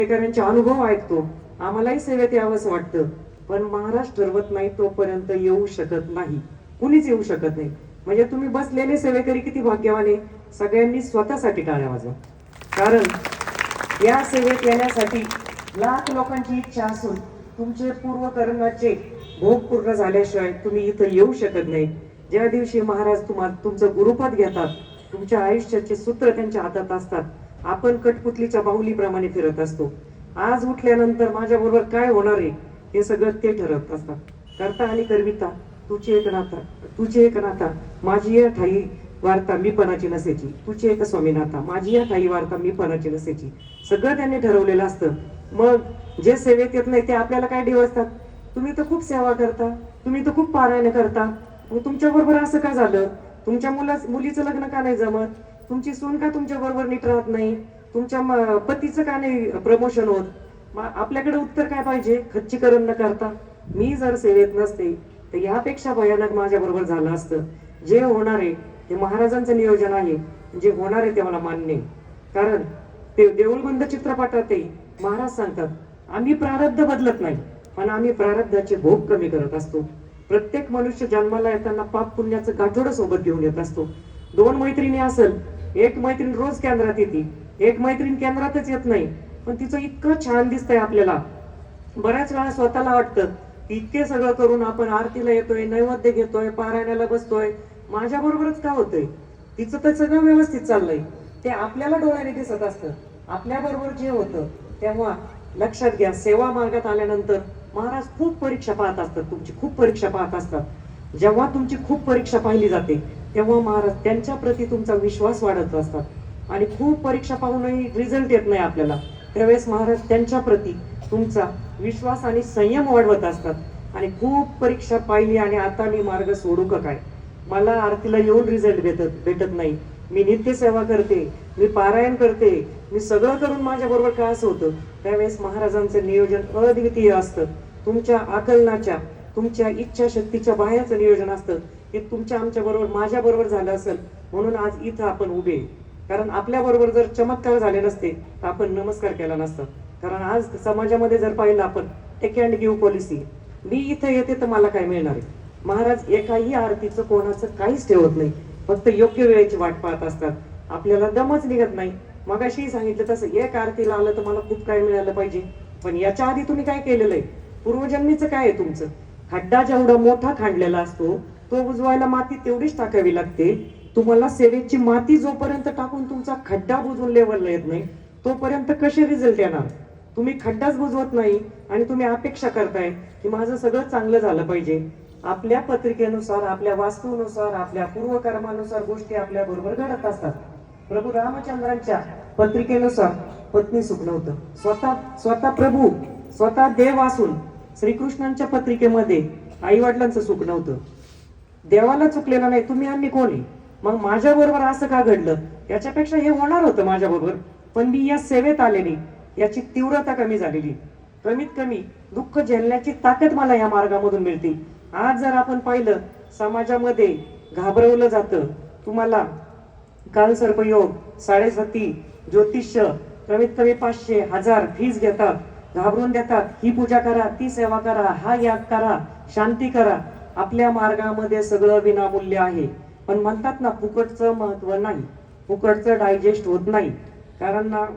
सेवेकऱ्यांचे अनुभव ऐकतो, आम्हालाही सेवेत यावंच वाटतं, पण महाराज ठरवत नाही तोपर्यंत येऊ शकत नाही, कुणीच येऊ शकत नाही. म्हणजे तुम्ही बसलेले सेवेकरी किती भाग्यवान आहे. सगळ्यांनी स्वतःसाठी टाळ्या वाजवा, कारण या सेवेत येण्यासाठी लाख लोकांची इच्छा असून तुमचे पूर्वकर्माचे भोग पूर्ण झाल्याशिवाय तुम्ही इथं येऊ शकत नाही. ज्या दिवशी महाराज तुमचं गुरुपद घेतात, तुमच्या आयुष्याचे सूत्र त्यांच्या हातात असतात, आपण कठपुतलीच्या बाहुलीप्रमाणे फिरत असतो. आज उठल्यानंतर माझ्या बरोबर काय होणार आहे हे सगळं ते ठरवत असतात. करता आणि करविता तुझे एक नाता माझी या ठाई वार्ता मी पणाची नसेची, तुझे एक स्वामीनाथा माझी या ठाई वार्ता मी पणाची नसेची. सगळं त्यांनी ठरवलेलं असतं. मग जे सेवेत येत नाही ते आपल्याला काय डिवचतात, तुम्ही तर खूप सेवा करता, तुम्ही तर खूप पारायण करता, मग तुमच्या बरोबर असं का झालं, तुमच्या मुलीचं लग्न का नाही जमत, तुमची सून का तुमच्या बरोबर नीट राहत नाही, तुमच्या पतीचं का नाही प्रमोशन होत. आपल्याकडे उत्तर काय पाहिजे, खच्चीकरण न करता. मी जर सेवेत नसते तर यापेक्षा भयानक माझ्या बरोबर झालं असतं. जे होणार आहे ते महाराजांचं नियोजन आहे, जे होणार आहे ते मला मान्य आहे. कारण ते देऊळबंद चित्रपटात महाराज सांगतात, आम्ही प्रारब्ध बदलत नाही, पण आम्ही प्रारब्धाचे भोग कमी करत असतो. प्रत्येक मनुष्य जन्माला येताना पाप पुण्याचं गाठोडं सोबत घेऊन येत असतो. दोन मैत्रिणी असेल, एक मैत्रीण रोज केंद्रात येते, एक मैत्रीण केंद्रातच येत नाही, पण तिचं इतकं छान दिसतंय आपल्याला. बऱ्याच वेळा स्वतःला वाटतं की इतके सगळं करून आपण आरतीला येतोय, नैवेद्य घेतोय, पारायणाला बसतोय, माझ्या बरोबरच का होतंय. तिचं तर सगळं व्यवस्थित चाललंय, ते आपल्याला डोळ्याने दिसत असतं. आपल्या बरोबर जे होतं तेव्हा लक्षात घ्या, सेवा मार्गात आल्यानंतर महाराज खूप परीक्षा पाहत असतात, तुमची खूप परीक्षा पाहत असतात. जेव्हा तुमची खूप परीक्षा पाहिली जाते तेव्हा महाराज त्यांच्या प्रती तुमचा विश्वास वाढत असतात. आणि खूप परीक्षा पाहूनही रिझल्ट येत नाही आपल्याला, त्यावेळेस महाराज त्यांच्या प्रती तुमचा विश्वास आणि संयम वाढवत असतात. आणि खूप परीक्षा पाहिली आणि आता मी मार्ग सोडू का काय, मला आरतीला येऊन रिझल्ट भेटत नाही, मी नित्य सेवा करते, मी पारायण करते, मी सगळं करून माझ्या बरोबर काय असं होतं. त्यावेळेस महाराजांचं नियोजन अद्वितीय असतं. तुमच्या आकलनाच्या, तुमच्या इच्छाशक्तीच्या बाहेरचं नियोजन असतं. ते तुमच्या आमच्या बरोबर, माझ्या बरोबर झालं असेल म्हणून आज इथं आपण उभे. कारण आपल्या बरोबर जर चमत्कार झाले नसते तर आपण नमस्कार केला नसता. कारण आज समाजामध्ये जर पाहिलं आपण, टेक अँड गिव्ह पॉलिसी, मी इथं येते तर मला काय मिळणार आहे. महाराज एकाही आरतीचं कोणाचं काहीच ठेवत नाही, फक्त योग्य वेळेची वाट पाहत असतात. आपल्याला दमच निघत नाही. मगाशी सांगितलं तसं, एक आरतीला आलं तर मला खूप काय मिळालं पाहिजे, पण याच्या आधी तुम्ही काय केलेलं आहे, पूर्वजन्मीचं काय आहे तुमचं. खड्डा जेवढा मोठा खांडलेला असतो तो बुजवायला माती तेवढीच टाकावी लागते. तुम्हाला सेवेची माती जोपर्यंत टाकून तुमचा खड्डा बुजवून लेवलला येत नाही तोपर्यंत कसे रिझल्ट येणार. तुम्ही खड्डाच बुजवत नाही आणि तुम्ही अपेक्षा करताय की माझं सगळं चांगलं झालं पाहिजे. आपल्या पत्रिकेनुसार, आपल्या वास्तूनुसार, आपल्या पूर्वकर्मानुसार गोष्टी आपल्या बरोबर घडत असतात. प्रभू रामचंद्रांच्या पत्रिकेनुसार पत्नी सुख नव्हतं, स्वतः प्रभू, स्वतः देव असून श्रीकृष्णांच्या पत्रिकेमध्ये आई वडिलांचं सुख नव्हतं. देवाला चुकलेलं नाही, तुम्ही आम्ही कोणी, मग माझ्या बरोबर असं का घडलं. याच्यापेक्षा हे होणार होतं माझ्या बरोबर, पण मी या सेवेत आलेली, याची तीव्रता कमी झालेली, कमीत कमी दुःख झेलण्याची ताकद मला या मार्गामधून मिळते. आज जर आपण पाहिलं, समाजामध्ये घाबरवलं जातं. तुम्हाला कालसर्पयोग, 7.5 ज्योतिष्य, कमीत कमी 500, 1000 फीस घेतात, घाबरून देतात. ही पूजा करा, ती सेवा करा, हा याग करा, शांती करा. आपल्या मार्गामध्ये सगळं विनामूल्य आहे, पण म्हणतात ना, फुकटचं महत्व नाही, फुकटचं डायजेस्ट होत नाही. कारण ना